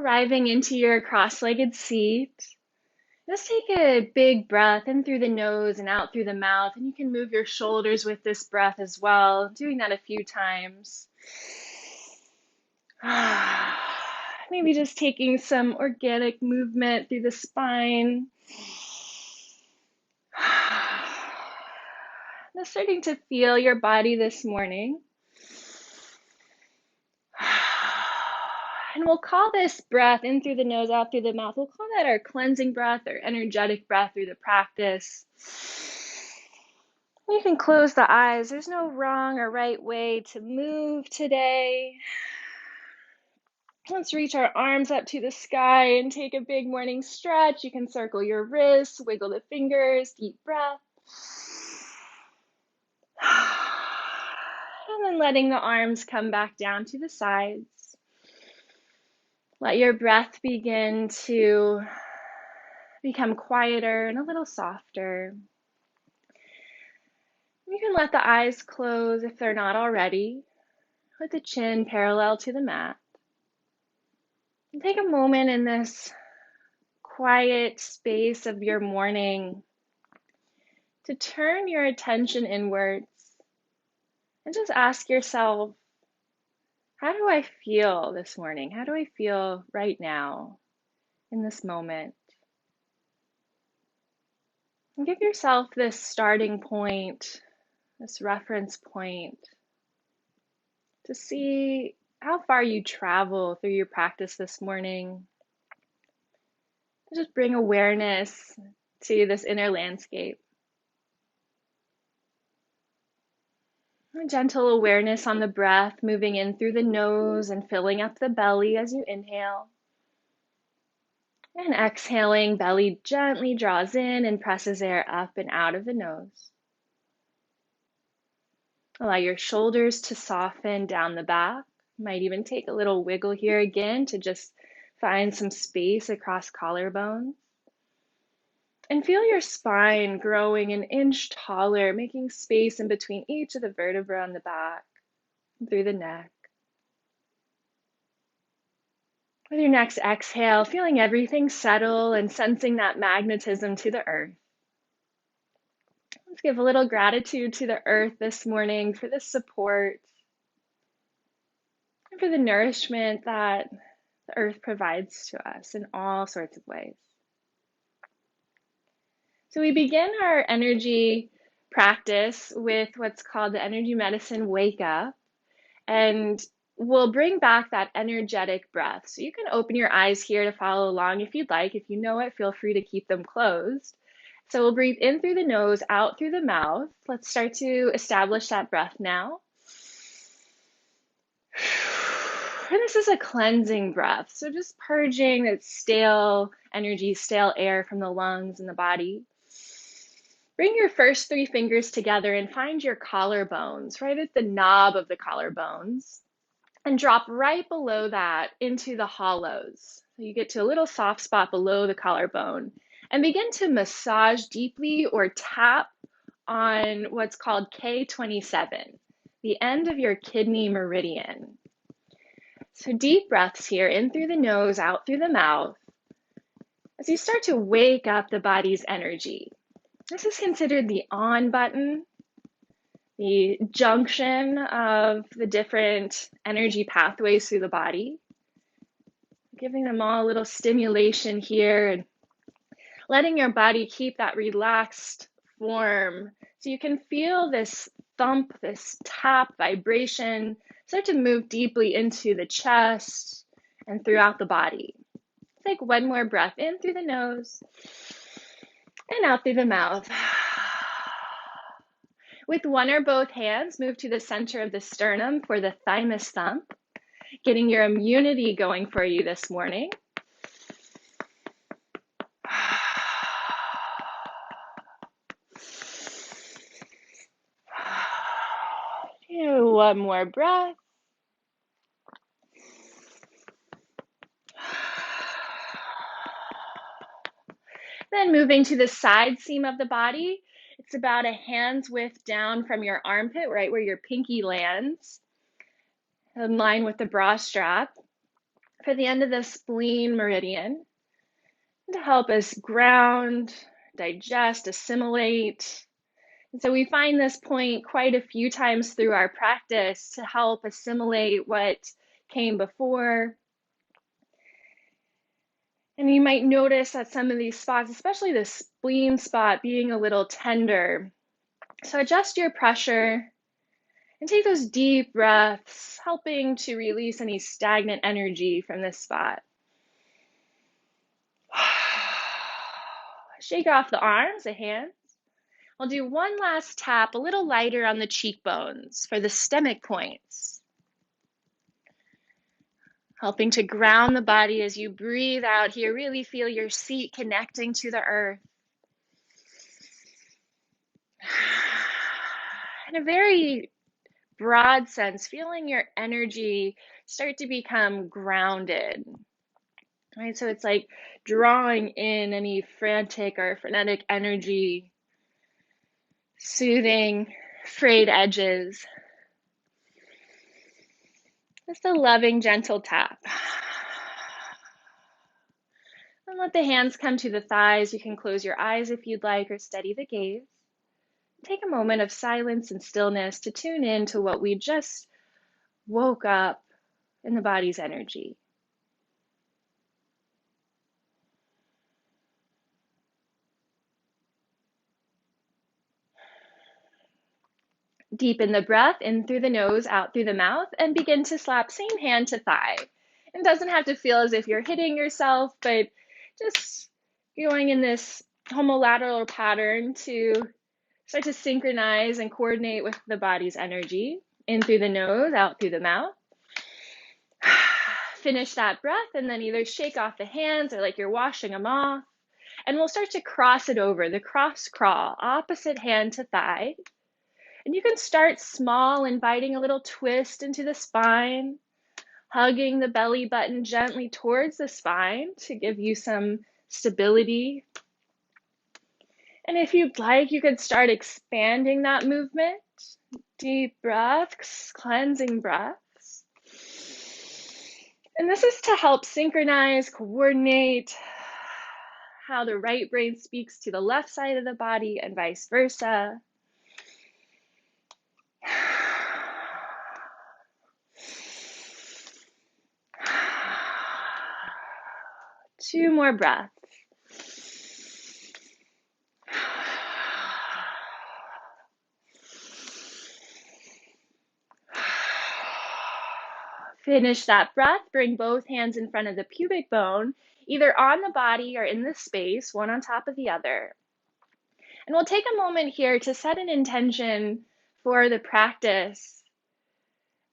Arriving into your cross-legged seat, just take a big breath in through the nose and out through the mouth, and you can move your shoulders with this breath as well, doing that a few times. Maybe just taking some organic movement through the spine. Just starting to feel your body this morning. And we'll call this breath in through the nose, out through the mouth. We'll call that our cleansing breath or energetic breath through the practice. You can close the eyes. There's no wrong or right way to move today. Let's reach our arms up to the sky and take a big morning stretch. You can circle your wrists, wiggle the fingers, deep breath. And then letting the arms come back down to the sides. Let your breath begin to become quieter and a little softer. You can let the eyes close if they're not already, with the chin parallel to the mat. And take a moment in this quiet space of your morning to turn your attention inwards and just ask yourself, how do I feel this morning? How do I feel right now in this moment? And give yourself this starting point, this reference point, to see how far you travel through your practice this morning. Just bring awareness to this inner landscape. A gentle awareness on the breath, moving in through the nose and filling up the belly as you inhale. And exhaling, belly gently draws in and presses air up and out of the nose. Allow your shoulders to soften down the back. You might even take a little wiggle here again to just find some space across collarbones. And feel your spine growing an inch taller, making space in between each of the vertebrae on the back and through the neck. With your next exhale, feeling everything settle and sensing that magnetism to the earth. Let's give a little gratitude to the earth this morning for the support and for the nourishment that the earth provides to us in all sorts of ways. So we begin our energy practice with what's called the energy medicine wake up, and we'll bring back that energetic breath. So you can open your eyes here to follow along if you'd like. If you know it, feel free to keep them closed. So we'll breathe in through the nose, out through the mouth. Let's start to establish that breath now. And this is a cleansing breath. So just purging that stale energy, stale air from the lungs and the body. Bring your first 3 fingers together and find your collarbones, right at the knob of the collarbones, and drop right below that into the hollows. So you get to a little soft spot below the collarbone and begin to massage deeply or tap on what's called K27, the end of your kidney meridian. So deep breaths here, in through the nose, out through the mouth, as you start to wake up the body's energy. This is considered the on button, the junction of the different energy pathways through the body. Giving them all a little stimulation here and letting your body keep that relaxed form so you can feel this thump, this tap vibration start to move deeply into the chest and throughout the body. Take one more breath in through the nose and out through the mouth. With one or both hands, move to the center of the sternum for the thymus thump, getting your immunity going for you this morning. Do one more breath. Then moving to the side seam of the body. It's about a hand's width down from your armpit, right where your pinky lands, in line with the bra strap. for the end of the spleen meridian to help us ground, digest, assimilate. And so we find this point quite a few times through our practice to help assimilate what came before. And you might notice that some of these spots, especially the spleen spot, being a little tender. So adjust your pressure and take those deep breaths, helping to release any stagnant energy from this spot. Shake off the arms, the hands. We'll do one last tap, a little lighter on the cheekbones for the stomach points. Helping to ground the body as you breathe out here. Really feel your seat connecting to the earth. In a very broad sense, feeling your energy start to become grounded. Right? So it's like drawing in any frantic or frenetic energy, soothing frayed edges. Just a loving, gentle tap. And let the hands come to the thighs. You can close your eyes if you'd like, or steady the gaze. Take a moment of silence and stillness to tune in to what we just woke up in the body's energy. Deepen the breath in through the nose, out through the mouth, and begin to slap same hand to thigh. It doesn't have to feel as if you're hitting yourself, but just going in this homolateral pattern to start to synchronize and coordinate with the body's energy. In through the nose, out through the mouth. Finish that breath and then either shake off the hands or like you're washing them off. And we'll start to cross it over, the cross crawl, opposite hand to thigh. And you can start small, inviting a little twist into the spine, hugging the belly button gently towards the spine to give you some stability. And if you'd like, you could start expanding that movement. Deep breaths, cleansing breaths. And this is to help synchronize, coordinate how the right brain speaks to the left side of the body and vice versa. Two more breaths. Finish that breath. Bring both hands in front of the pubic bone, either on the body or in the space, one on top of the other. And we'll take a moment here to set an intention for the practice.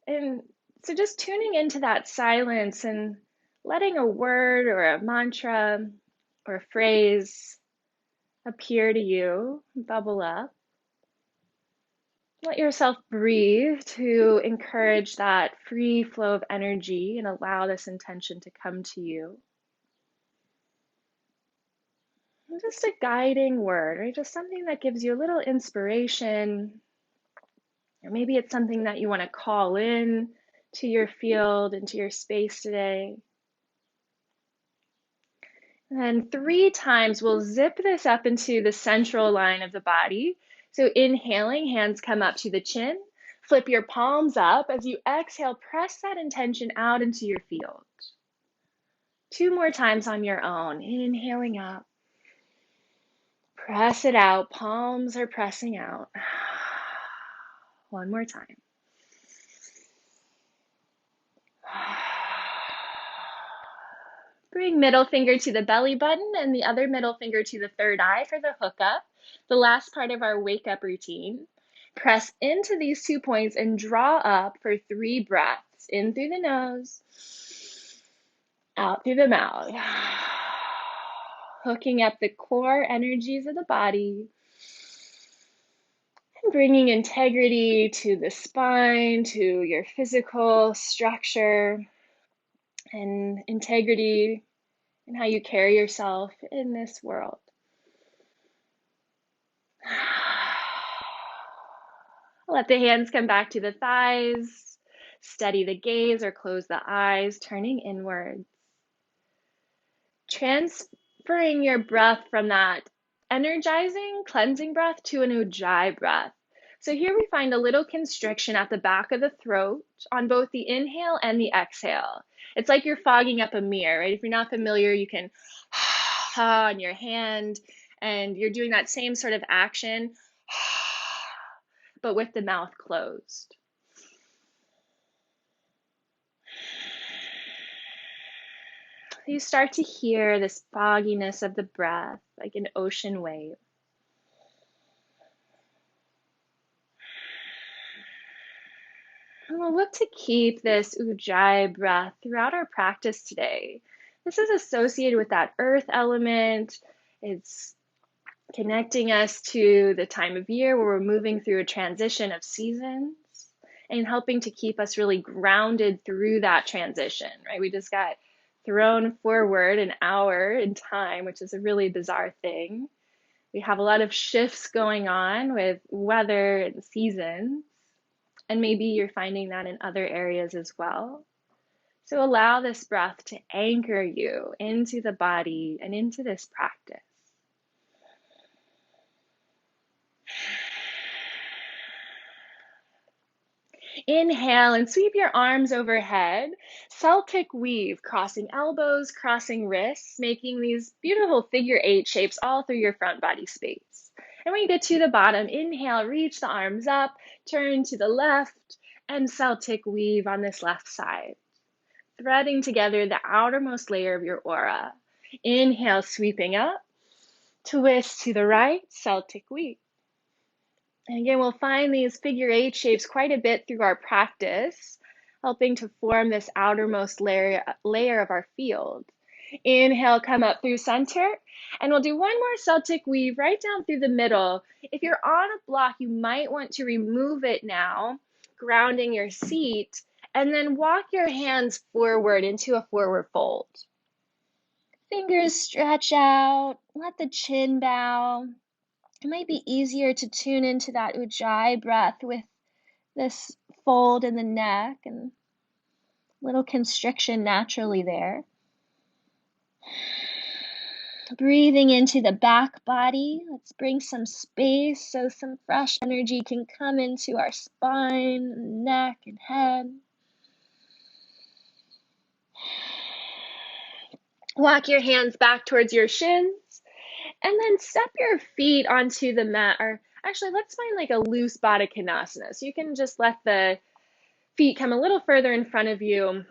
And so just tuning into that silence and letting a word or a mantra or a phrase appear to you, bubble up. Let yourself breathe to encourage that free flow of energy and allow this intention to come to you. And just a guiding word, right? Just something that gives you a little inspiration. Or maybe it's something that you want to call in to your field, into your space today. And then 3 times, we'll zip this up into the central line of the body. So inhaling, hands come up to the chin. Flip your palms up. As you exhale, press that intention out into your field. 2 more times on your own. Inhaling up. Press it out. Palms are pressing out. 1 more time. Bring middle finger to the belly button and the other middle finger to the third eye for the hookup, the last part of our wake up routine. Press into these 2 points and draw up for 3 breaths. In through the nose, out through the mouth. Hooking up the core energies of the body. And bringing integrity to the spine, to your physical structure, and integrity in how you carry yourself in this world. Let the hands come back to the thighs. Steady the gaze or close the eyes, turning inwards. Transferring your breath from that energizing, cleansing breath to an ujjayi breath. So here we find a little constriction at the back of the throat on both the inhale and the exhale. It's like you're fogging up a mirror, right? If you're not familiar, you can on your hand, and you're doing that same sort of action, but with the mouth closed. You start to hear this fogginess of the breath, like an ocean wave. And we'll look to keep this ujjayi breath throughout our practice today. This is associated with that earth element. It's connecting us to the time of year where we're moving through a transition of seasons and helping to keep us really grounded through that transition, right? We just got thrown forward an hour in time, which is a really bizarre thing. We have a lot of shifts going on with weather and seasons, and maybe you're finding that in other areas as well. So allow this breath to anchor you into the body and into this practice. Inhale and sweep your arms overhead. Celtic weave, crossing elbows, crossing wrists, making these beautiful figure 8 shapes all through your front body space. And when you get to the bottom, inhale, reach the arms up, turn to the left, and Celtic weave on this left side, threading together the outermost layer of your aura. Inhale, sweeping up, twist to the right, Celtic weave. And again, we'll find these figure 8 shapes quite a bit through our practice, helping to form this outermost layer of our field. Inhale, come up through center, and we'll do one more Celtic weave right down through the middle. If you're on a block, you might want to remove it now, grounding your seat, and then walk your hands forward into a forward fold. Fingers stretch out, let the chin bow. It might be easier to tune into that ujjayi breath with this fold in the neck and little constriction naturally there. Breathing into the back body. Let's bring some space so some fresh energy can come into our spine, neck, and head. Walk your hands back towards your shins. And then step your feet onto the mat, or actually let's find like a loose Badakanasana. So you can just let the feet come a little further in front of you.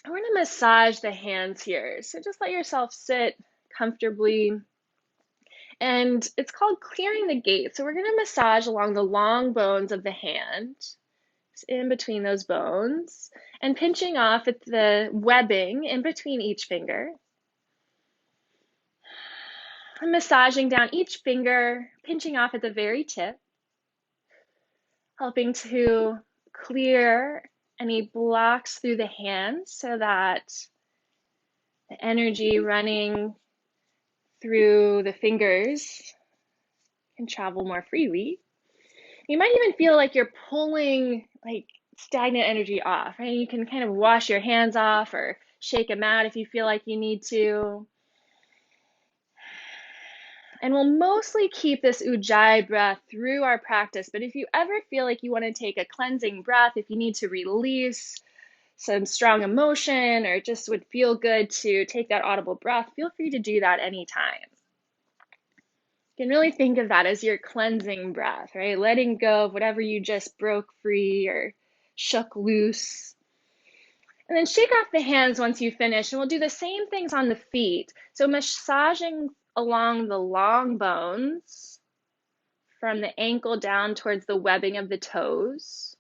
We're gonna massage the hands here. So just let yourself sit comfortably. And it's called clearing the gate. So we're gonna massage along the long bones of the hand, in between those bones, and pinching off at the webbing in between each finger. I'm massaging down each finger, pinching off at the very tip, helping to clear any blocks through the hands so that the energy running through the fingers can travel more freely. You might even feel like you're pulling like stagnant energy off, right? You can kind of wash your hands off or shake them out if you feel like you need to. And we'll mostly keep this ujjayi breath through our practice, but if you ever feel like you want to take a cleansing breath, if you need to release some strong emotion or just would feel good to take that audible breath, feel free to do that anytime. You can really think of that as your cleansing breath, right? Letting go of whatever you just broke free or shook loose. And then shake off the hands once you finish, and we'll do the same things on the feet. So massaging along the long bones from the ankle down towards the webbing of the toes.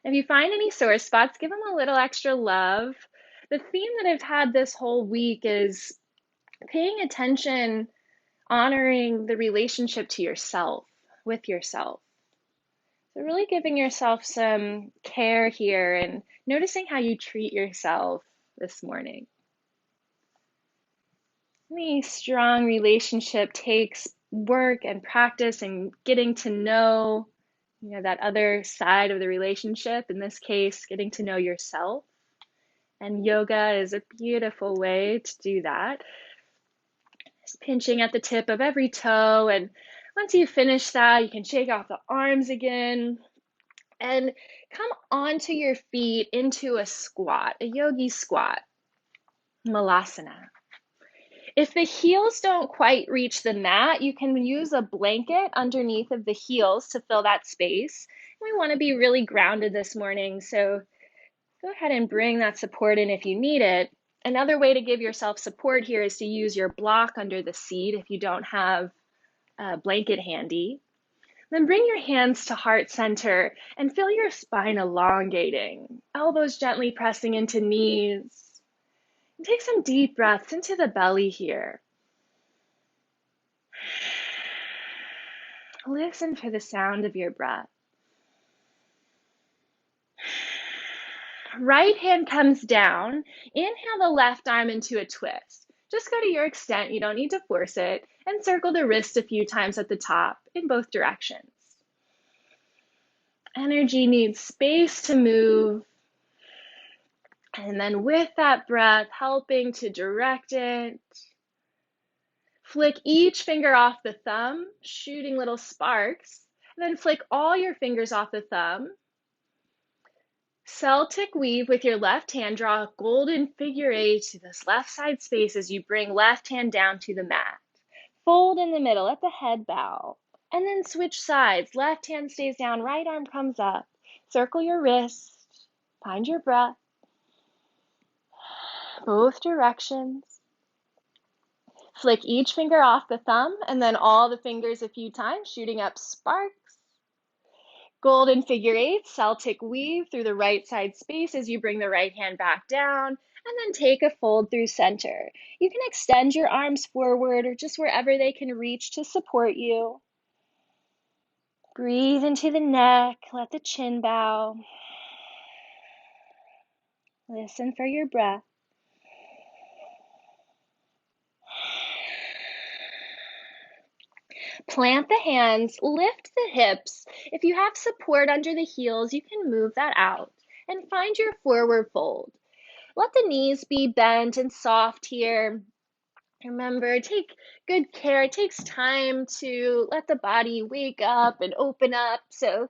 If you find any sore spots, give them a little extra love. The theme that I've had this whole week is paying attention, honoring the relationship to yourself, with yourself. So really giving yourself some care here and noticing how you treat yourself this morning. Any strong relationship takes work and practice and getting to know that other side of the relationship, in this case, getting to know yourself. And yoga is a beautiful way to do that. Just pinching at the tip of every toe. And once you finish that, you can shake off the arms again and come onto your feet into a squat, a yogi squat, Malasana. If the heels don't quite reach the mat, you can use a blanket underneath of the heels to fill that space. We want to be really grounded this morning, so go ahead and bring that support in if you need it. Another way to give yourself support here is to use your block under the seat if you don't have a blanket handy. Then bring your hands to heart center and feel your spine elongating, elbows gently pressing into knees. And take some deep breaths into the belly here. Listen for the sound of your breath. Right hand comes down. Inhale the left arm into a twist. Just go to your extent. You don't need to force it. And circle the wrist a few times at the top in both directions. Energy needs space to move. And then with that breath, helping to direct it. Flick each finger off the thumb, shooting little sparks. And then flick all your fingers off the thumb. Celtic Weave with your left hand, draw a golden figure eight to this left side space as you bring left hand down to the mat. Fold in the middle at the head bow. And then switch sides. Left hand stays down, right arm comes up. Circle your wrist. Find your breath. Both directions. Flick each finger off the thumb and then all the fingers a few times, shooting up sparks. Golden figure eight, Celtic Weave through the right side space as you bring the right hand back down, and then take a fold through center. You can extend your arms forward or just wherever they can reach to support you. Breathe into the neck, let the chin bow. Listen for your breath. Plant the hands, lift the hips. If you have support under the heels, you can move that out and find your forward fold. Let the knees be bent and soft here. Remember, take good care. It takes time to let the body wake up and open up. So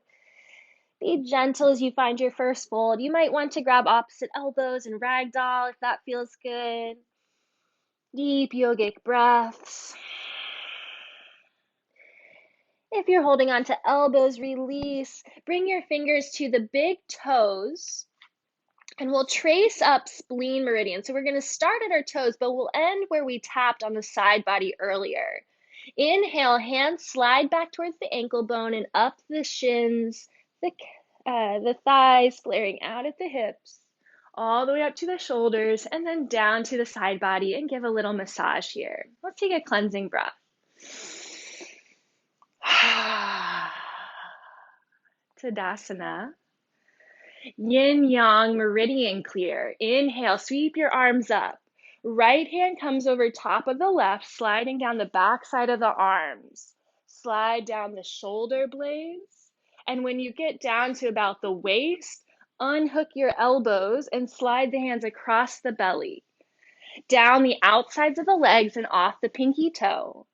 be gentle as you find your first fold. You might want to grab opposite elbows and ragdoll if that feels good. Deep yogic breaths. If you're holding on to elbows, release. Bring your fingers to the big toes. And we'll trace up spleen meridian. So we're going to start at our toes, but we'll end where we tapped on the side body earlier. Inhale, hands slide back towards the ankle bone and up the shins, the thighs, flaring out at the hips, all the way up to the shoulders, and then down to the side body and give a little massage here. Let's take a cleansing breath. Tadasana. Yin Yang meridian clear. Inhale, sweep your arms up. Right hand comes over top of the left, sliding down the back side of the arms. Slide down the shoulder blades. And when you get down to about the waist, unhook your elbows and slide the hands across the belly. Down the outsides of the legs and off the pinky toe.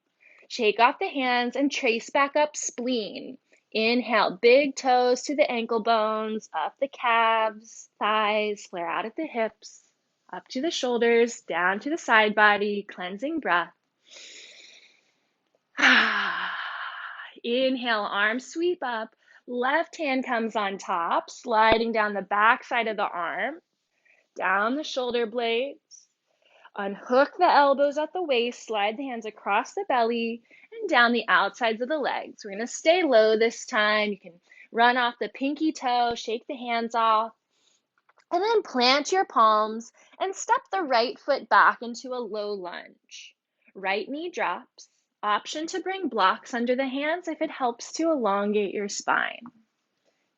Shake off the hands and trace back up spleen. Inhale, big toes to the ankle bones, up the calves, thighs, flare out at the hips, up to the shoulders, down to the side body, cleansing breath. Inhale, arms sweep up, left hand comes on top, sliding down the back side of the arm, down the shoulder blades. Unhook the elbows at the waist, slide the hands across the belly and down the outsides of the legs. We're going to stay low this time. You can run off the pinky toe, shake the hands off, and then plant your palms and step the right foot back into a low lunge. Right knee drops. Option to bring blocks under the hands if it helps to elongate your spine.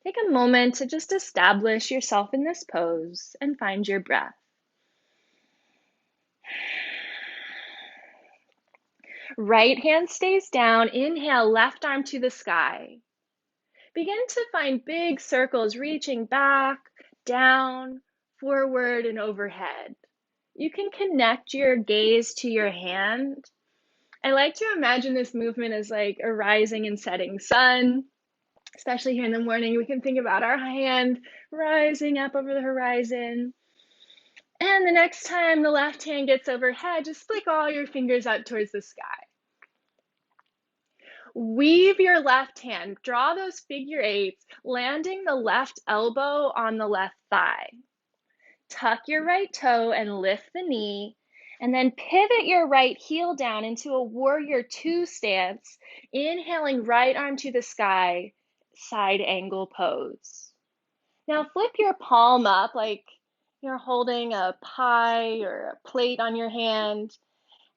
Take a moment to just establish yourself in this pose and find your breath. Right hand stays down. Inhale, left arm to the sky. Begin to find big circles reaching back, down, forward, and overhead. You can connect your gaze to your hand. I like to imagine this movement as like a rising and setting sun, especially here in the morning. We can think about our hand rising up over the horizon. And the next time the left hand gets overhead, just flick all your fingers up towards the sky. Weave your left hand, draw those figure eights, landing the left elbow on the left thigh. Tuck your right toe and lift the knee, and then pivot your right heel down into a warrior two stance, inhaling right arm to the sky, side angle pose. Now flip your palm up like you're holding a pie or a plate on your hand,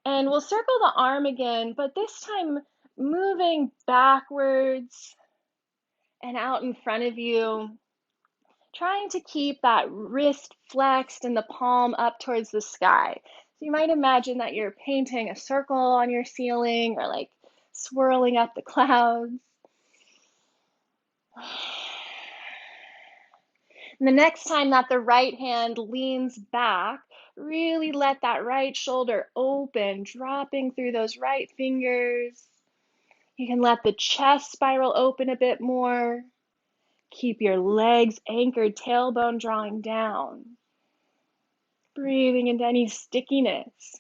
and we'll circle the arm again, but this time moving backwards and out in front of you, trying to keep that wrist flexed and the palm up towards the sky. So you might imagine that you're painting a circle on your ceiling or like swirling up the clouds. And the next time that the right hand leans back, really let that right shoulder open, dropping through those right fingers. You can let the chest spiral open a bit more. Keep your legs anchored, tailbone drawing down. Breathing into any stickiness.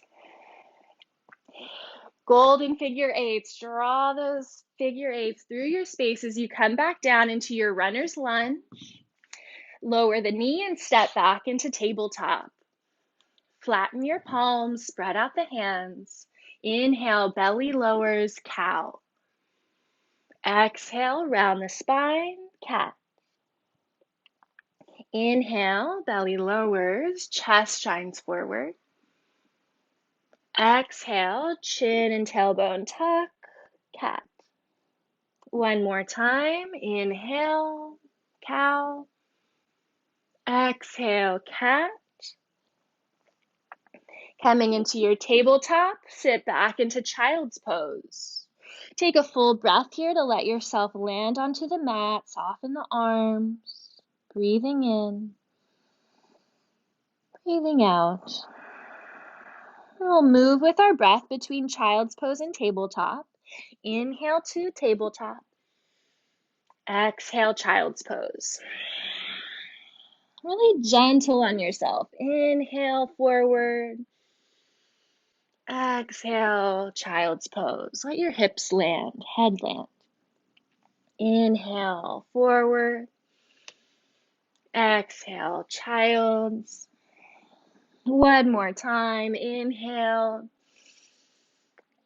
Golden figure eights. Draw those figure eights through your space as you come back down into your runner's lunge. Lower the knee and step back into tabletop. Flatten your palms, spread out the hands. Inhale, belly lowers, cow. Exhale, round the spine, cat. Inhale, belly lowers, chest shines forward. Exhale, chin and tailbone tuck, cat. One more time. Inhale, cow. Exhale, cat. Coming into your tabletop, sit back into child's pose. Take a full breath here to let yourself land onto the mat, soften the arms, breathing in, breathing out. We'll move with our breath between child's pose and tabletop. Inhale to tabletop. Exhale, child's pose. Really gentle on yourself. Inhale, forward. Exhale, child's pose. Let your hips land, head land. Inhale, forward. Exhale, child's. One more time. Inhale.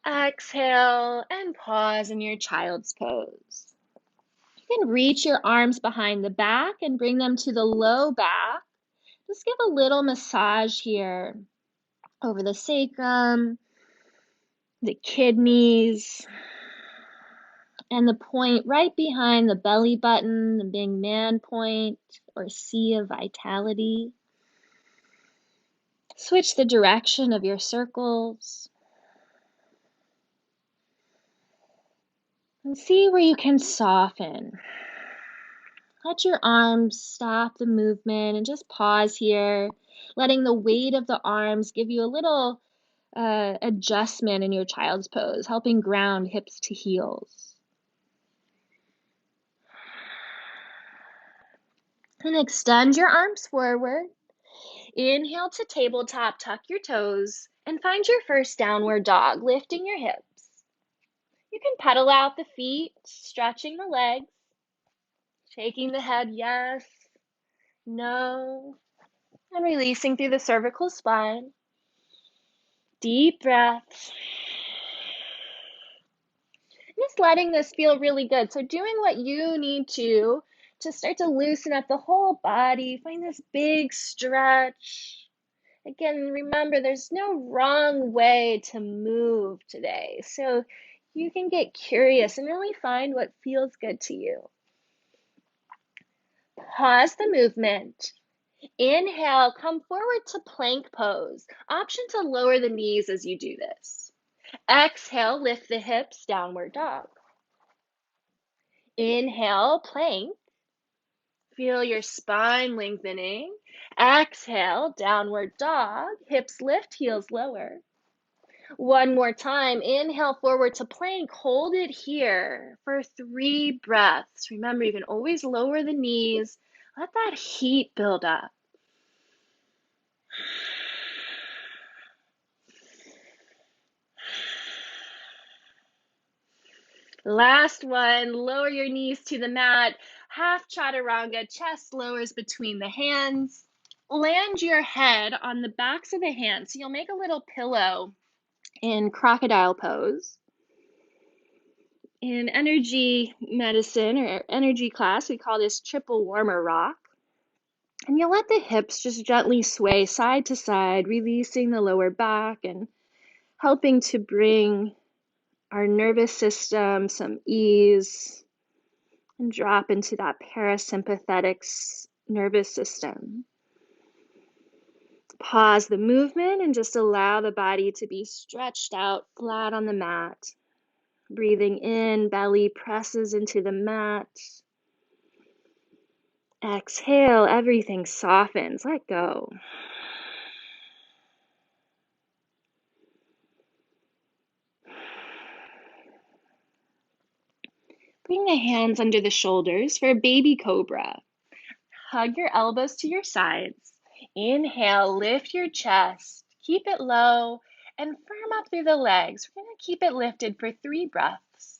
Exhale, and pause in your child's pose. You can reach your arms behind the back and bring them to the low back. Just give a little massage here over the sacrum, the kidneys, and the point right behind the belly button, the big man point or sea of vitality. Switch the direction of your circles. And see where you can soften. Let your arms stop the movement and just pause here, letting the weight of the arms give you a little adjustment in your child's pose, helping ground hips to heels. And extend your arms forward. Inhale to tabletop, tuck your toes, and find your first downward dog, lifting your hips. You can pedal out the feet, stretching the legs, shaking the head, yes, no, and releasing through the cervical spine. Deep breaths. Just letting this feel really good. So doing what you need to start to loosen up the whole body. Find this big stretch. Again, remember, there's no wrong way to move today. So you can get curious and really find what feels good to you. Pause the movement. Inhale, come forward to plank pose. Option to lower the knees as you do this. Exhale, lift the hips, downward dog. Inhale, plank. Feel your spine lengthening. Exhale, downward dog. Hips lift, heels lower. One more time. Inhale forward to plank. Hold it here for 3 breaths. Remember, you can always lower the knees. Let that heat build up. Last one. Lower your knees to the mat. Half chaturanga. Chest lowers between the hands. Land your head on the backs of the hands. So you'll make a little pillow in Crocodile Pose. In energy medicine or energy class, we call this triple warmer rock. And you'll let the hips just gently sway side to side, releasing the lower back and helping to bring our nervous system some ease and drop into that parasympathetic nervous system. Pause the movement and just allow the body to be stretched out flat on the mat. Breathing in, belly presses into the mat. Exhale, everything softens. Let go. Bring the hands under the shoulders for a baby cobra. Hug your elbows to your sides. Inhale, lift your chest. Keep it low and firm up through the legs. We're going to keep it lifted for 3 breaths.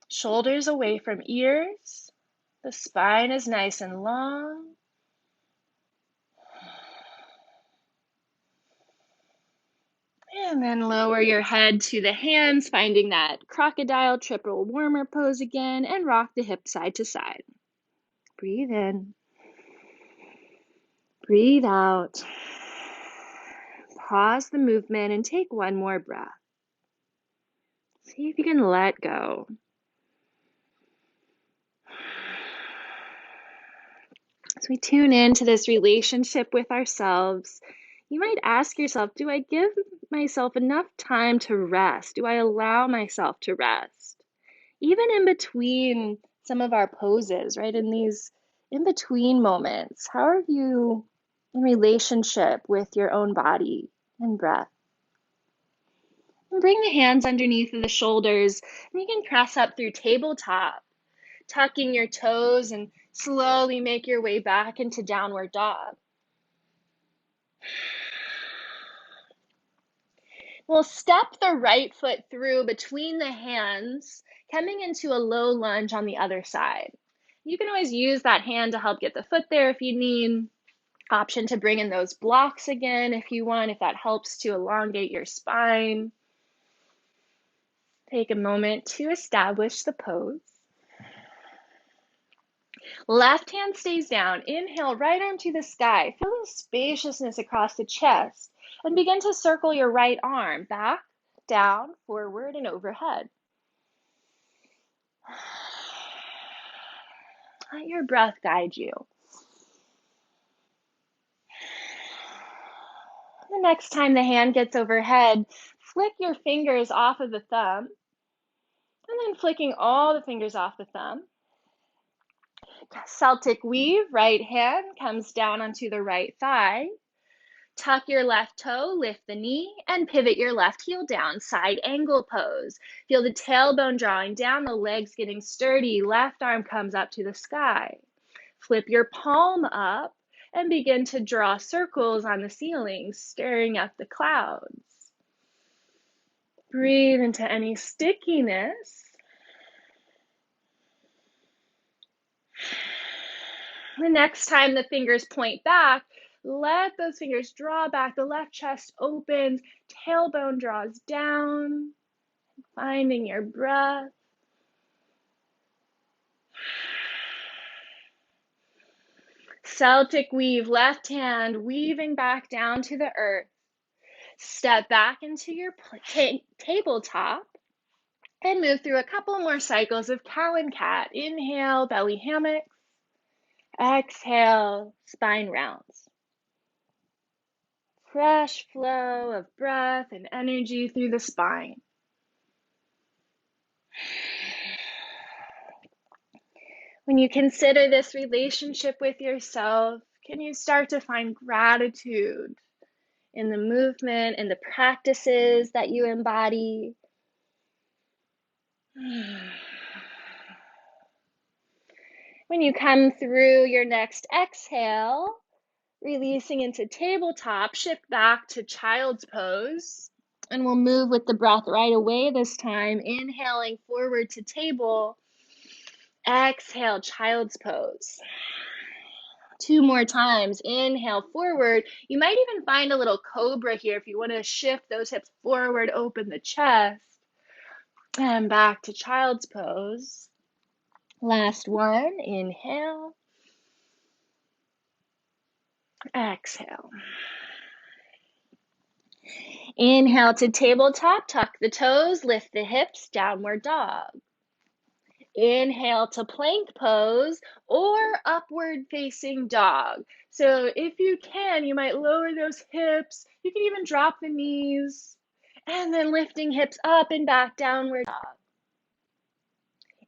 Shoulders away from ears. The spine is nice and long. And then lower your head to the hands, finding that crocodile triple warmer pose again, and rock the hips side to side. Breathe in. Breathe out. Pause the movement and take one more breath. See if you can let go. As we tune into this relationship with ourselves, you might ask yourself, do I give myself enough time to rest? Do I allow myself to rest? Even in between some of our poses, right? In these in-between moments, how are you in relationship with your own body and breath? And bring the hands underneath of the shoulders, and you can press up through tabletop, tucking your toes and slowly make your way back into downward dog. We'll step the right foot through between the hands, coming into a low lunge on the other side. You can always use that hand to help get the foot there if you need. Option to bring in those blocks again if you want, if that helps to elongate your spine. Take a moment to establish the pose. Left hand stays down. Inhale, right arm to the sky. Feel the spaciousness across the chest. And begin to circle your right arm back, down, forward, and overhead. Let your breath guide you. The next time the hand gets overhead, flick your fingers off of the thumb. And then flicking all the fingers off the thumb. Celtic Weave, right hand comes down onto the right thigh. Tuck your left toe, lift the knee, and pivot your left heel down. Side angle pose. Feel the tailbone drawing down, the legs getting sturdy. Left arm comes up to the sky. Flip your palm up and begin to draw circles on the ceiling, stirring up the clouds. Breathe into any stickiness. The next time the fingers point back, let those fingers draw back. The left chest opens, tailbone draws down, finding your breath. Celtic Weave, left hand weaving back down to the earth. Step back into your tabletop and move through a couple more cycles of cow and cat. Inhale, belly hammocks. Exhale, spine rounds. Fresh flow of breath and energy through the spine. When you consider this relationship with yourself, can you start to find gratitude in the movement and the practices that you embody? When you come through your next exhale, releasing into tabletop, shift back to child's pose. And we'll move with the breath right away this time. Inhaling forward to table. Exhale, child's pose. 2 more times. Inhale forward. You might even find a little cobra here if you want to shift those hips forward, open the chest. And back to child's pose. Last one. Inhale. Exhale. Inhale to tabletop, tuck the toes, lift the hips, downward dog. Inhale to plank pose or upward facing dog. So if you can, you might lower those hips. You can even drop the knees and then lifting hips up and back, downward dog.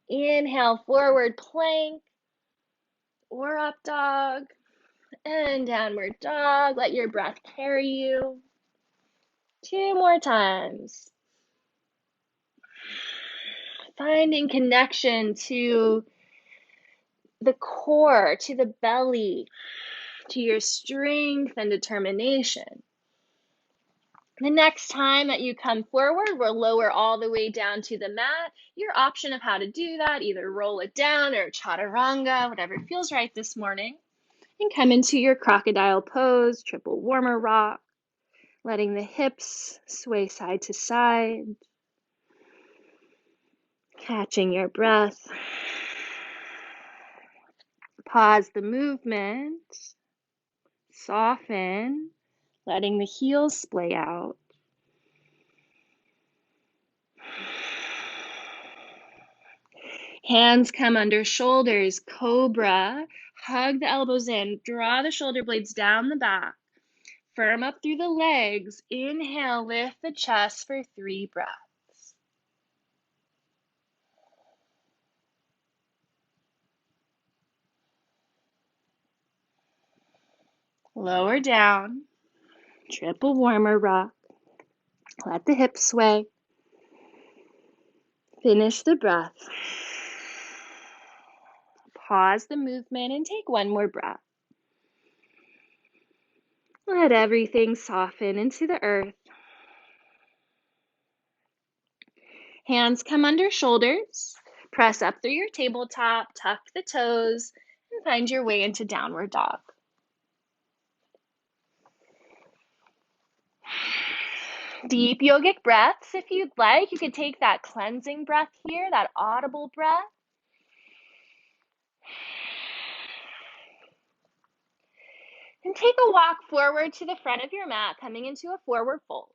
Inhale, forward plank or up dog and downward dog. Let your breath carry you. 2 more times. Finding connection to the core, to the belly, to your strength and determination. The next time that you come forward, we'll lower all the way down to the mat. Your option of how to do that, either roll it down or chaturanga, whatever feels right this morning. And come into your crocodile pose, triple warmer rock, letting the hips sway side to side. Catching your breath. Pause the movement. Soften, letting the heels splay out. Hands come under shoulders, cobra. Hug the elbows in, draw the shoulder blades down the back. Firm up through the legs. Inhale, lift the chest for 3 breaths. Lower down, triple warmer rock. Let the hips sway. Finish the breath. Pause the movement and take 1 more breath. Let everything soften into the earth. Hands come under shoulders. Press up through your tabletop, tuck the toes, and find your way into downward dog. Deep yogic breaths. If you'd like, you could take that cleansing breath here, that audible breath. And take a walk forward to the front of your mat, coming into a forward fold.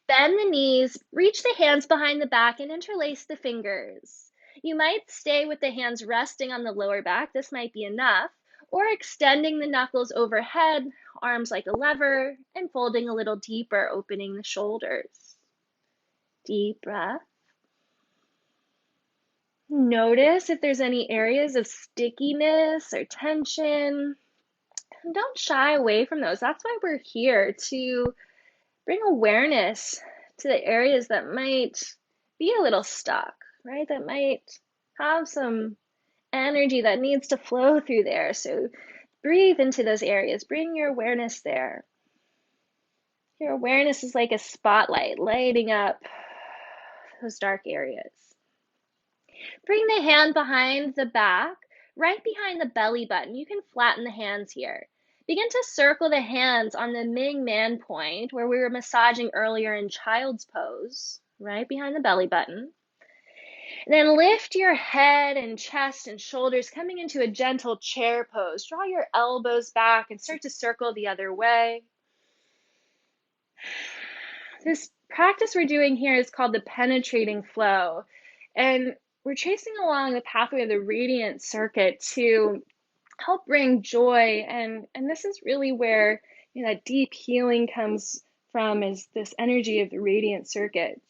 Bend the knees, reach the hands behind the back, and interlace the fingers. You might stay with the hands resting on the lower back. This might be enough. Or extending the knuckles overhead, arms like a lever, and folding a little deeper, opening the shoulders. Deep breath. Notice if there's any areas of stickiness or tension. And don't shy away from those. That's why we're here, to bring awareness to the areas that might be a little stuck, right? That might have some energy that needs to flow through there. So breathe into those areas. Bring your awareness there. Your awareness is like a spotlight lighting up those dark areas. Bring the hand behind the back, right behind the belly button. You can flatten the hands here. Begin to circle the hands on the Ming Man point where we were massaging earlier in child's pose, right behind the belly button. And then lift your head and chest and shoulders, coming into a gentle chair pose. Draw your elbows back and start to circle the other way. This practice we're doing here is called the penetrating flow. And we're tracing along the pathway of the radiant circuit to help bring joy. And this is really where that deep healing comes from, is this energy of the radiant circuits.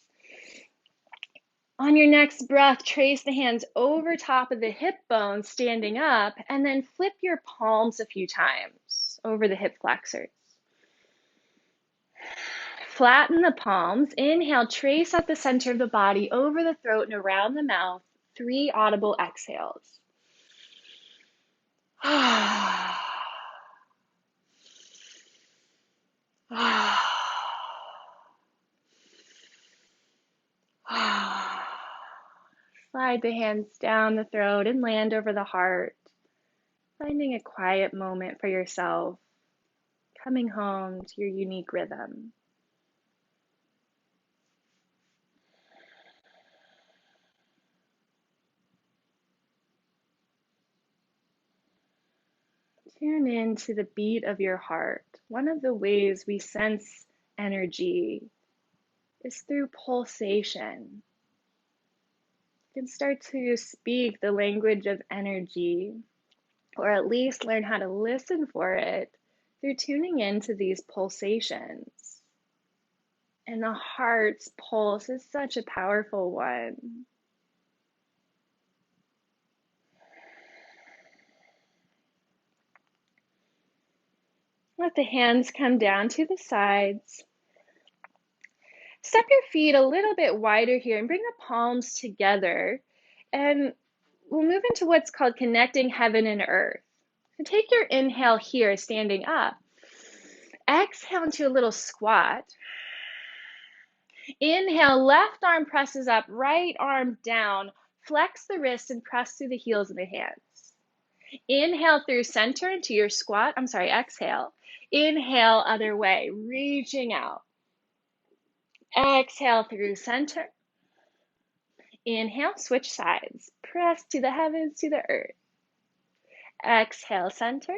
On your next breath, trace the hands over top of the hip bone, standing up, and then flip your palms a few times over the hip flexors. Flatten the palms. Inhale, trace at the center of the body, over the throat and around the mouth. 3 audible exhales. Slide the hands down the throat and land over the heart, finding a quiet moment for yourself, coming home to your unique rhythm. Tune into the beat of your heart. One of the ways we sense energy is through pulsation. You can start to speak the language of energy, or at least learn how to listen for it through tuning into these pulsations. And the heart's pulse is such a powerful one. Let the hands come down to the sides. Step your feet a little bit wider here and bring the palms together. And we'll move into what's called connecting heaven and earth. So take your inhale here, standing up. Exhale into a little squat. Inhale, left arm presses up, right arm down. Flex the wrist and press through the heels of the hands. Inhale through center into your squat. Exhale. Inhale, other way, reaching out. Exhale through center. Inhale, switch sides. Press to the heavens, to the earth. Exhale, center.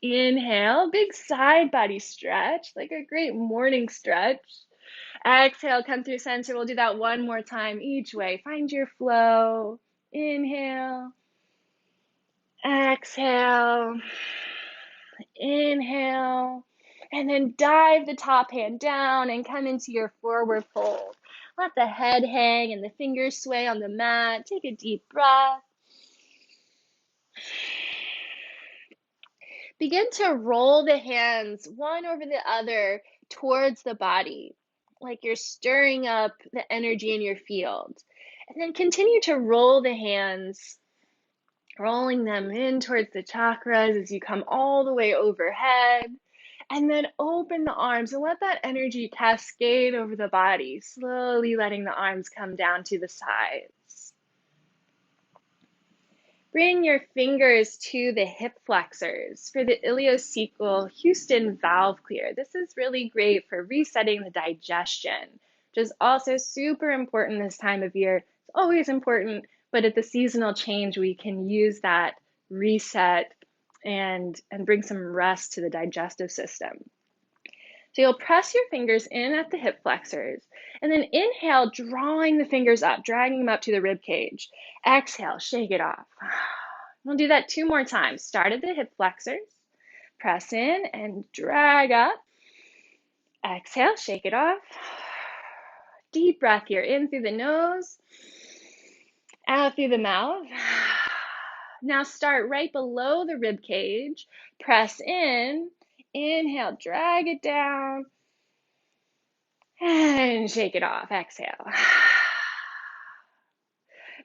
Inhale, big side body stretch, like a great morning stretch. Exhale, come through center. We'll do that one more time each way. Find your flow. Inhale. Exhale. Inhale. And then dive the top hand down and come into your forward fold. Let the head hang and the fingers sway on the mat. Take a deep breath. Begin to roll the hands one over the other towards the body, like you're stirring up the energy in your field. And then continue to roll the hands, rolling them in towards the chakras as you come all the way overhead. And then open the arms and let that energy cascade over the body, slowly letting the arms come down to the sides. Bring your fingers to the hip flexors for the ileocecal Houston valve clear. This is really great for resetting the digestion, which is also super important this time of year. It's always important, but at the seasonal change, we can use that reset and bring some rest to the digestive system. So you'll press your fingers in at the hip flexors, and then inhale, drawing the fingers up, dragging them up to the rib cage. Exhale, shake it off. We'll do that 2 more times. Start at the hip flexors, press in and drag up. Exhale, shake it off. Deep breath here, in through the nose, out through the mouth. Now start right below the rib cage. Press in. Inhale, drag it down. And shake it off. Exhale.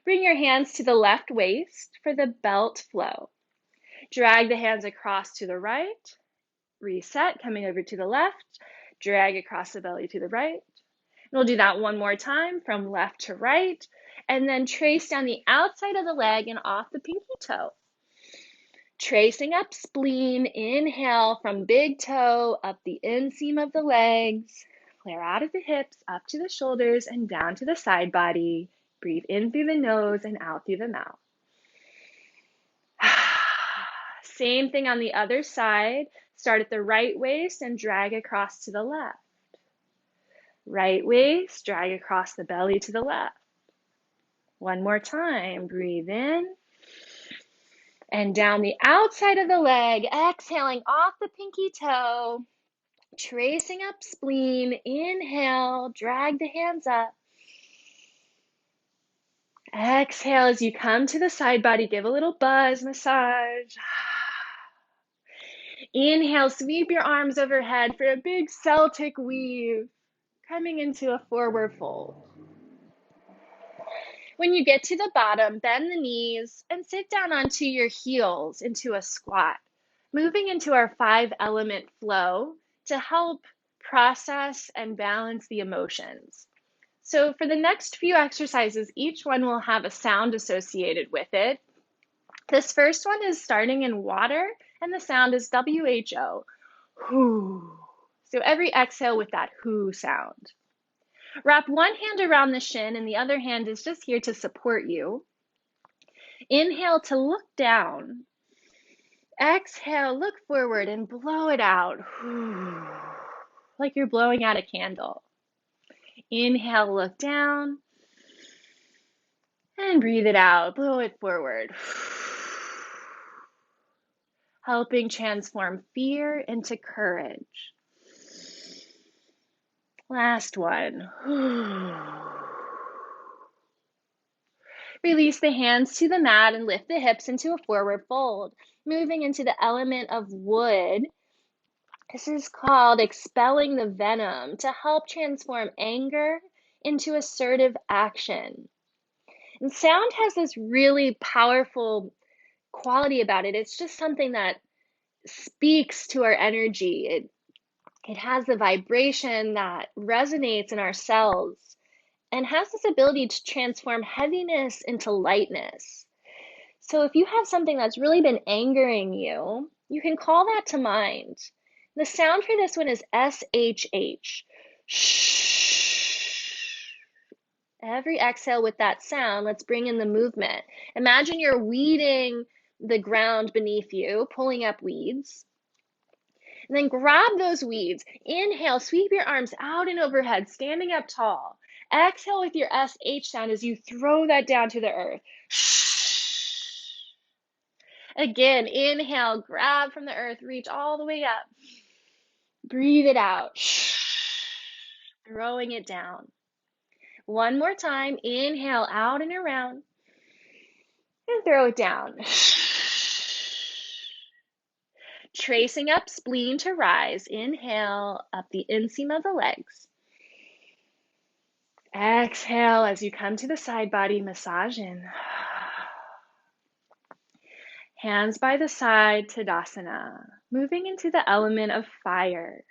Bring your hands to the left waist for the belt flow. Drag the hands across to the right. Reset, coming over to the left. Drag across the belly to the right. We'll do that one more time from left to right. And then trace down the outside of the leg and off the pinky toe. Tracing up spleen, inhale from big toe, up the inseam of the legs, flare out of the hips, up to the shoulders, and down to the side body. Breathe in through the nose and out through the mouth. Same thing on the other side. Start at the right waist and drag across to the left. Right waist, drag across the belly to the left. One more time. Breathe in. And down the outside of the leg, exhaling off the pinky toe, tracing up spleen, inhale, drag the hands up, Exhale as you come to the side body, give a little buzz massage. Inhale, sweep your arms overhead for a big Celtic weave, coming into a forward fold. When you get to the bottom, bend the knees and sit down onto your heels into a squat, moving into our 5-element flow to help process and balance the emotions. So for the next few exercises, each one will have a sound associated with it. This first one is starting in water, and the sound is WHO. Whoo. So every exhale with that whoo sound. Wrap one hand around the shin and the other hand is just here to support you. Inhale to look down. Exhale, look forward and blow it out. Whoo. Like you're blowing out a candle. Inhale, look down. And breathe it out, blow it forward. Helping transform fear into courage. Last one. Release the hands to the mat and lift the hips into a forward fold. Moving into the element of wood. This is called expelling the venom to help transform anger into assertive action. And sound has this really powerful quality about it. It's just something that speaks to our energy. It has the vibration that resonates in our cells and has this ability to transform heaviness into lightness. So if you have something that's really been angering you, you can call that to mind. The sound for this one is SHH. Shh. Every exhale with that sound, let's bring in the movement. Imagine you're weeding the ground beneath you, pulling up weeds. And then grab those weeds. Inhale, sweep your arms out and overhead, standing up tall. Exhale with your SH sound as you throw that down to the earth. Again, inhale, grab from the earth, reach all the way up. Breathe it out. Throwing it down. One more time. Inhale, out and around. And throw it down. Tracing up spleen to rise. Inhale, up the inseam of the legs. Exhale as you come to the side body, massage in. Hands by the side, Tadasana. Moving into the element of fire.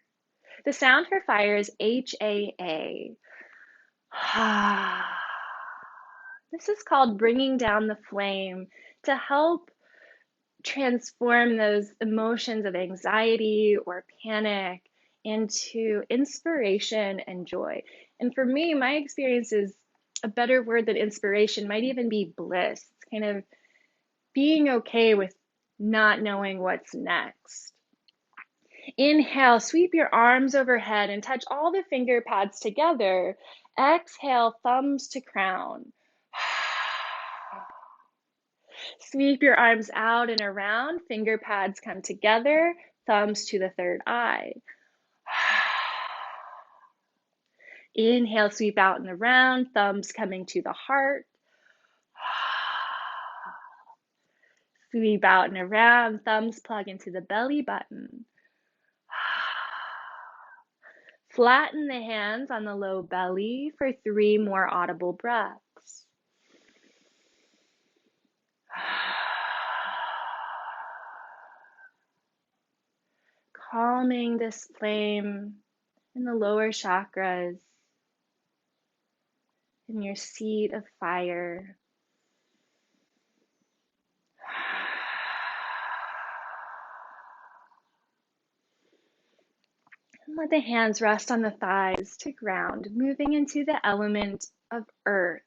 The sound for fire is HAA. This is called bringing down the flame to help transform those emotions of anxiety or panic into inspiration and joy. And for me, my experience is a better word than inspiration might even be bliss. It's kind of being okay with not knowing what's next. Inhale, sweep your arms overhead and touch all the finger pads together. Exhale, thumbs to crown. Sweep your arms out and around. Finger pads come together. Thumbs to the third eye. Inhale, sweep out and around. Thumbs coming to the heart. Sweep out and around. Thumbs plug into the belly button. Flatten the hands on the low belly for 3 more audible breaths. Calming this flame in the lower chakras, in your seat of fire. And let the hands rest on the thighs to ground, moving into the element of earth.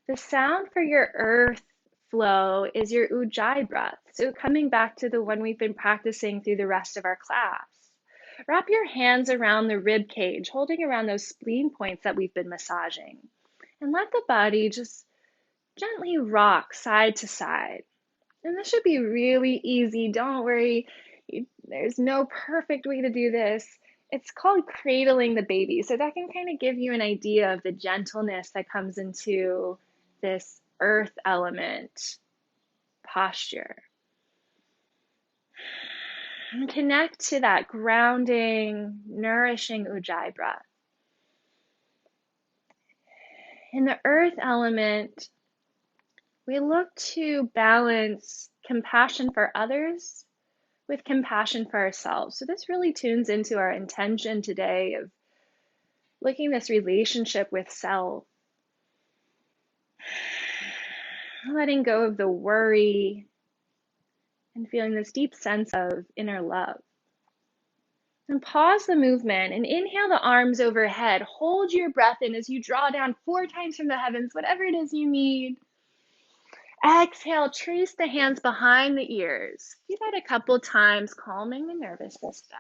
The sound for your earth flow is your ujjayi breath. So coming back to the one we've been practicing through the rest of our class. Wrap your hands around the rib cage, holding around those spleen points that we've been massaging. And let the body just gently rock side to side. And this should be really easy. Don't worry. There's no perfect way to do this. It's called cradling the baby. So that can kind of give you an idea of the gentleness that comes into this earth element posture. And connect to that grounding, nourishing Ujjayi breath. In the earth element, we look to balance compassion for others with compassion for ourselves. So this really tunes into our intention today of looking at this relationship with self, letting go of the worry and feeling this deep sense of inner love. And pause the movement and inhale the arms overhead. Hold your breath in as you draw down 4 times from the heavens, whatever it is you need. Exhale, trace the hands behind the ears. Do that a couple times, calming the nervous system.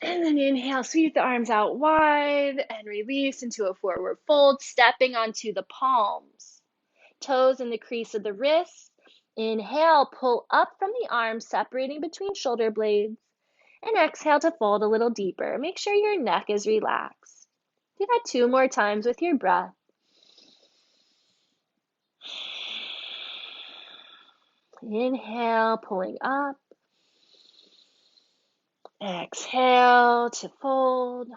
And then inhale, sweep the arms out wide and release into a forward fold, stepping onto the palms. Toes in the crease of the wrists. Inhale, pull up from the arms, separating between shoulder blades. And exhale to fold a little deeper. Make sure your neck is relaxed. Do that 2 more times with your breath. Inhale, pulling up. Exhale to fold.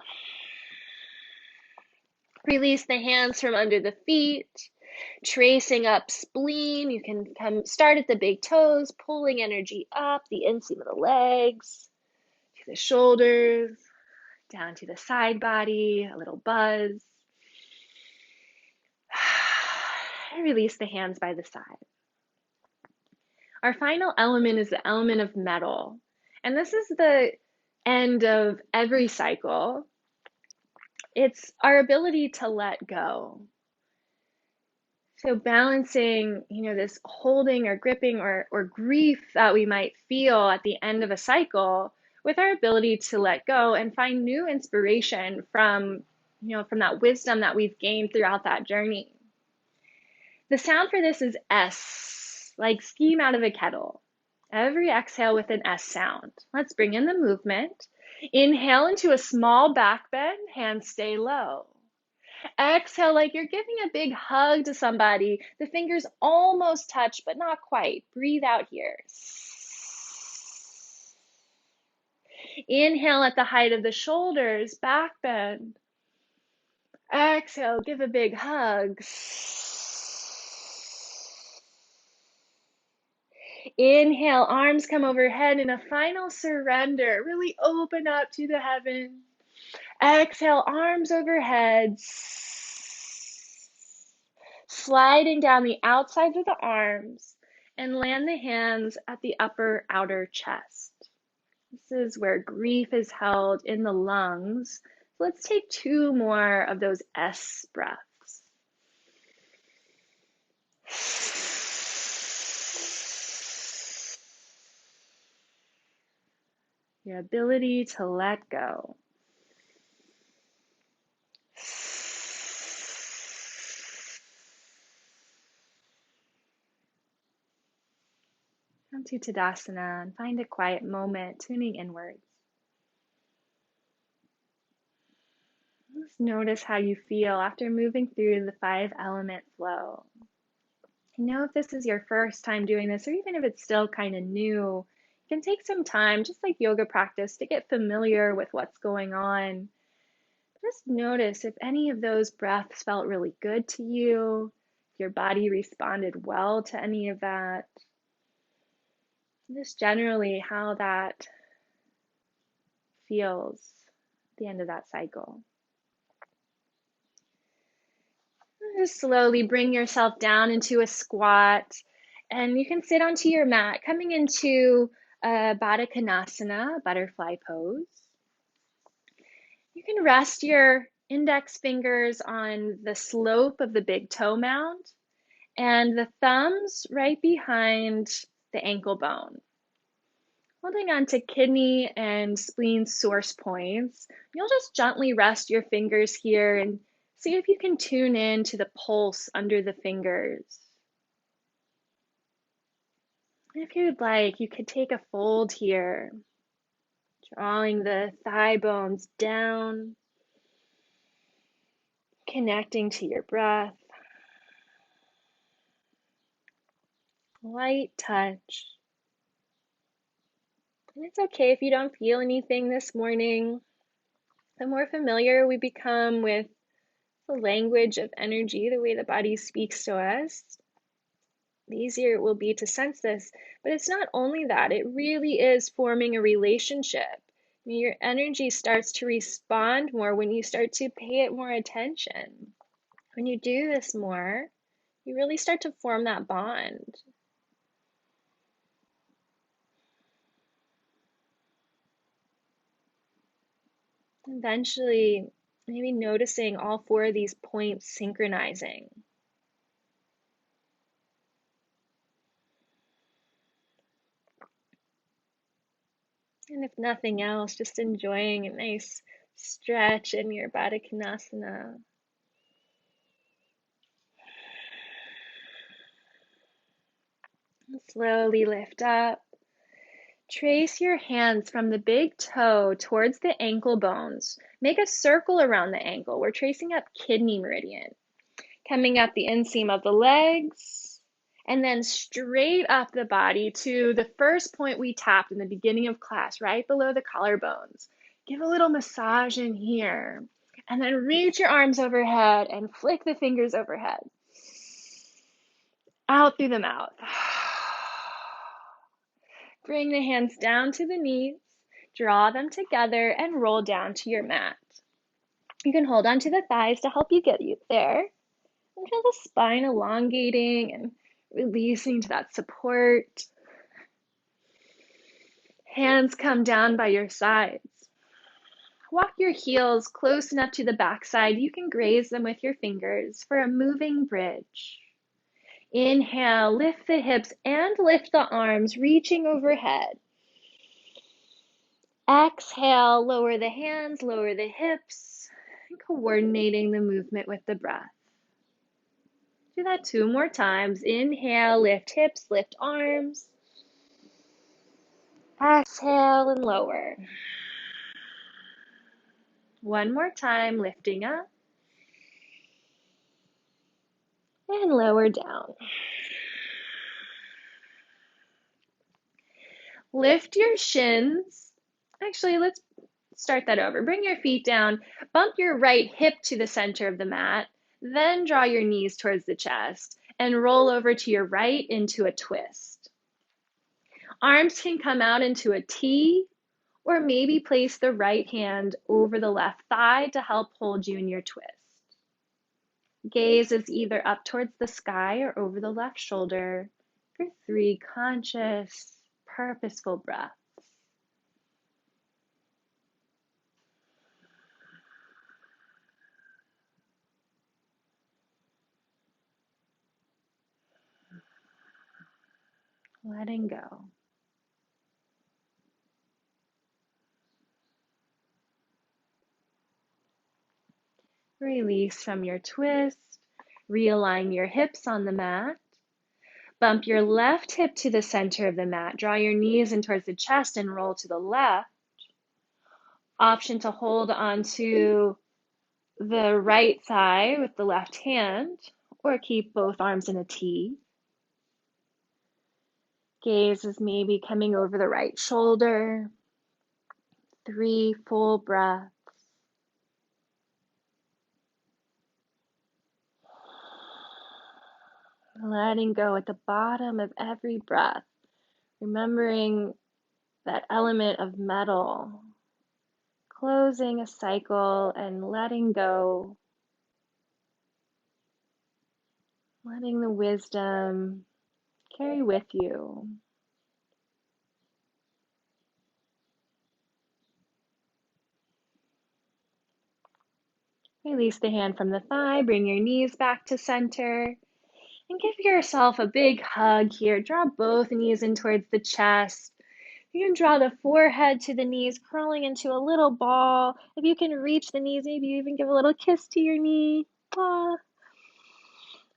Release the hands from under the feet. Tracing up spleen. You can start at the big toes, pulling energy up the inseam of the legs, to the shoulders, down to the side body, a little buzz. Release the hands by the side. Our final element is the element of metal. And this is the end of every cycle. It's our ability to let go. So balancing, this holding or gripping or grief that we might feel at the end of a cycle with our ability to let go and find new inspiration from that wisdom that we've gained throughout that journey. The sound for this is S, like steam out of a kettle. Every exhale with an S sound. Let's bring in the movement. Inhale into a small back bend, hands stay low. Exhale like you're giving a big hug to somebody. The fingers almost touch, but not quite. Breathe out here. Inhale at the height of the shoulders, back bend. Exhale, give a big hug. Inhale, arms come overhead in a final surrender. Really open up to the heavens. Exhale, arms overhead. Sliding down the outsides of the arms and land the hands at the upper outer chest. This is where grief is held in the lungs. Let's take 2 more of those S breaths. Your ability to let go. Come to Tadasana and find a quiet moment, tuning inwards. Just notice how you feel after moving through the 5 element flow. If this is your first time doing this, or even if it's still kind of new, you can take some time, just like yoga practice, to get familiar with what's going on. Just notice if any of those breaths felt really good to you, if your body responded well to any of that. Just generally how that feels at the end of that cycle. Just slowly bring yourself down into a squat, and you can sit onto your mat, coming into a Badakanasana, butterfly pose. You can rest your index fingers on the slope of the big toe mound and the thumbs right behind the ankle bone. Holding on to kidney and spleen source points, you'll just gently rest your fingers here and see if you can tune in to the pulse under the fingers. If you'd like, you could take a fold here, drawing the thigh bones down, connecting to your breath. light touch. And it's okay if you don't feel anything this morning. The more familiar we become with the language of energy, the way the body speaks to us, the easier it will be to sense this. But it's not only that, it really is forming a relationship. Your energy starts to respond more when you start to pay it more attention. When you do this more, you really start to form that bond. Eventually, maybe noticing all four of these points synchronizing. And if nothing else, just enjoying a nice stretch in your Badakanasana. Slowly lift up. Trace your hands from the big toe towards the ankle bones. Make a circle around the ankle. We're tracing up kidney meridian. Coming up the inseam of the legs, and then straight up the body to the first point we tapped in the beginning of class, right below the collarbones. Give a little massage in here, and then reach your arms overhead and flick the fingers overhead. Out through the mouth. Bring the hands down to the knees, draw them together, and roll down to your mat. You can hold onto the thighs to help you get you there. And feel the spine elongating and releasing to that support. Hands come down by your sides. Walk your heels close enough to the backside. You can graze them with your fingers for a moving bridge. Inhale, lift the hips and lift the arms, reaching overhead. Exhale, lower the hands, lower the hips, and coordinating the movement with the breath. Do that 2 more times. Inhale, lift hips, lift arms. Exhale and lower. 1 more time, lifting up and lower down. Lift your shins. Actually, let's start that over. Bring your feet down. Bump your right hip to the center of the mat. Then draw your knees towards the chest and roll over to your right into a twist. Arms can come out into a T, or maybe place the right hand over the left thigh to help hold you in your twist. Gaze is either up towards the sky or over the left shoulder for 3 conscious, purposeful breaths. Letting go. Release from your twist. Realign your hips on the mat. Bump your left hip to the center of the mat. Draw your knees in towards the chest and roll to the left. Option to hold onto the right thigh with the left hand, or keep both arms in a T. Gaze is maybe coming over the right shoulder. 3 full breaths. Letting go at the bottom of every breath. Remembering that element of metal. Closing a cycle and letting go. Letting the wisdom carry with you. Release the hand from the thigh. Bring your knees back to center. And give yourself a big hug here. Draw both knees in towards the chest. You can draw the forehead to the knees, curling into a little ball. If you can reach the knees, maybe you even give a little kiss to your knee. Ah.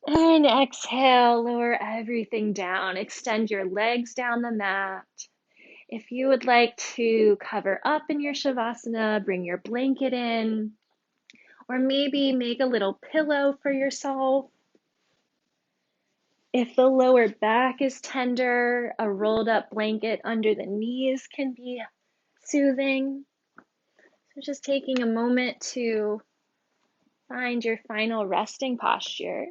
And exhale, lower everything down. Extend your legs down the mat. If you would like to cover up in your Savasana, bring your blanket in, or maybe make a little pillow for yourself. If the lower back is tender, a rolled up blanket under the knees can be soothing. So just taking a moment to find your final resting posture.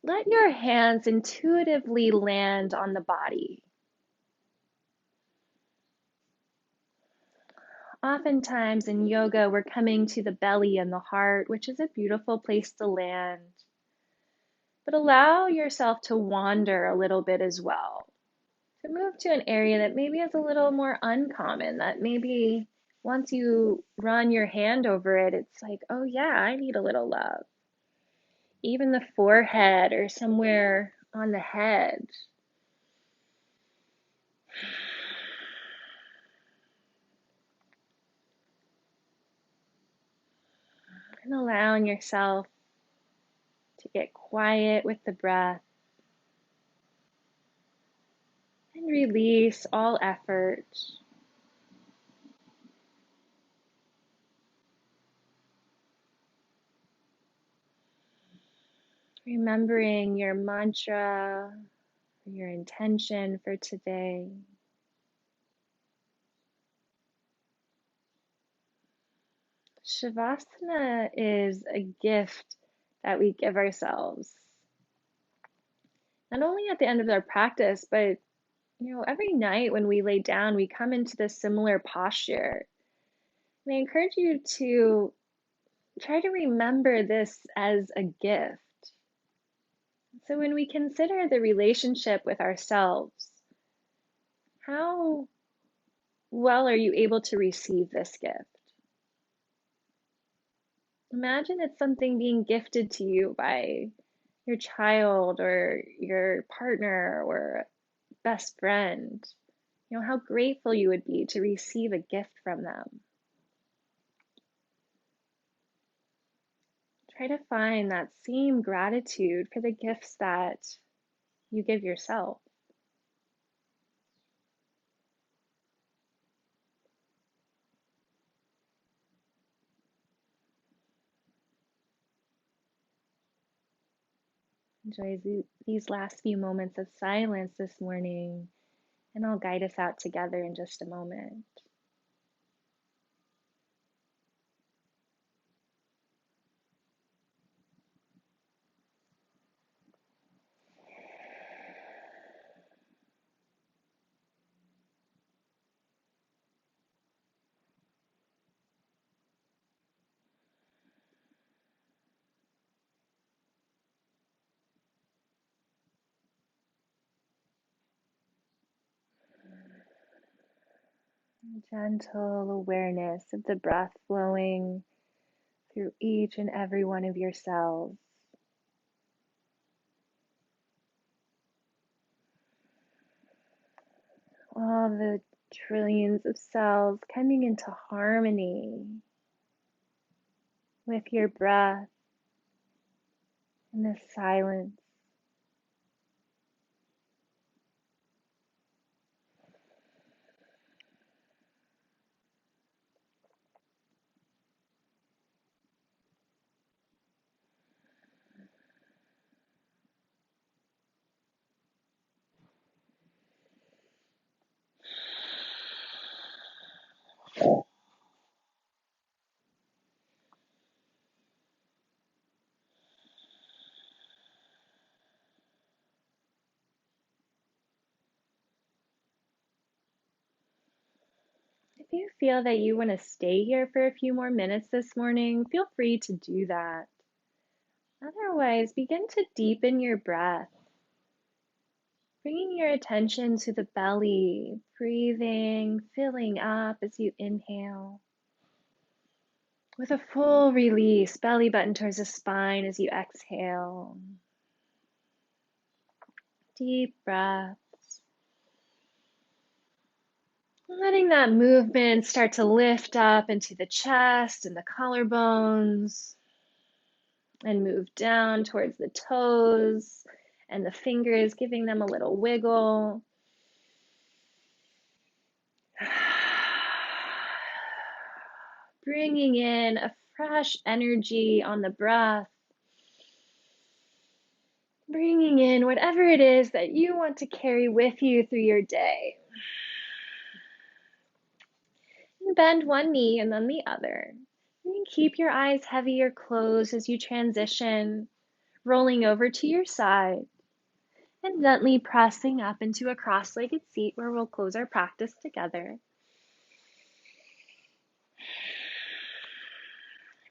Let your hands intuitively land on the body. Oftentimes in yoga, we're coming to the belly and the heart, which is a beautiful place to land. But allow yourself to wander a little bit as well. To move to an area that maybe is a little more uncommon, that maybe once you run your hand over it, it's like, oh yeah, I need a little love. Even the forehead or somewhere on the head. And allowing yourself to get quiet with the breath and release all effort. Remembering your mantra, your intention for today. Savasana is a gift that we give ourselves. Not only at the end of our practice, but every night when we lay down, we come into this similar posture. And I encourage you to try to remember this as a gift. So when we consider the relationship with ourselves, how well are you able to receive this gift? Imagine it's something being gifted to you by your child or your partner or best friend. How grateful you would be to receive a gift from them. Try to find that same gratitude for the gifts that you give yourself. Enjoy these last few moments of silence this morning, and I'll guide us out together in just a moment. Gentle awareness of the breath flowing through each and every one of your cells. All the trillions of cells coming into harmony with your breath in this silence. If you feel that you want to stay here for a few more minutes this morning, feel free to do that. Otherwise, begin to deepen your breath, bringing your attention to the belly, breathing, filling up as you inhale. With a full release, belly button towards the spine as you exhale. Deep breaths. Letting that movement start to lift up into the chest and the collarbones and move down towards the toes and the fingers, giving them a little wiggle. Bringing in a fresh energy on the breath. Bringing in whatever it is that you want to carry with you through your day. And bend one knee and then the other. And keep your eyes heavy or closed as you transition, rolling over to your side and gently pressing up into a cross-legged seat where we'll close our practice together.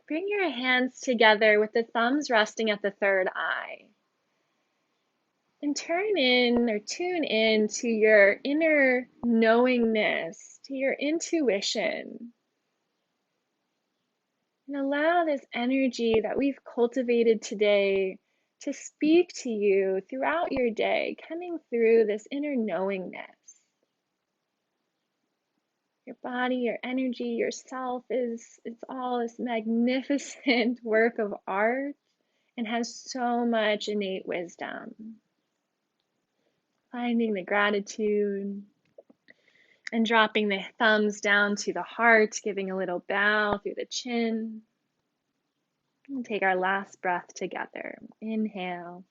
Bring your hands together with the thumbs resting at the third eye. And turn in or tune in to your inner knowingness, to your intuition. And allow this energy that we've cultivated today to speak to you throughout your day, coming through this inner knowingness. Your body, your energy, yourself it's all this magnificent work of art and has so much innate wisdom. Finding the gratitude and dropping the thumbs down to the heart, giving a little bow through the chin. And take our last breath together. Inhale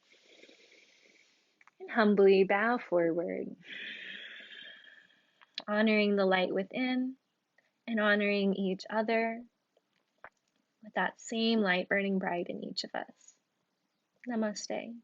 and humbly bow forward, honoring the light within and honoring each other with that same light burning bright in each of us. Namaste.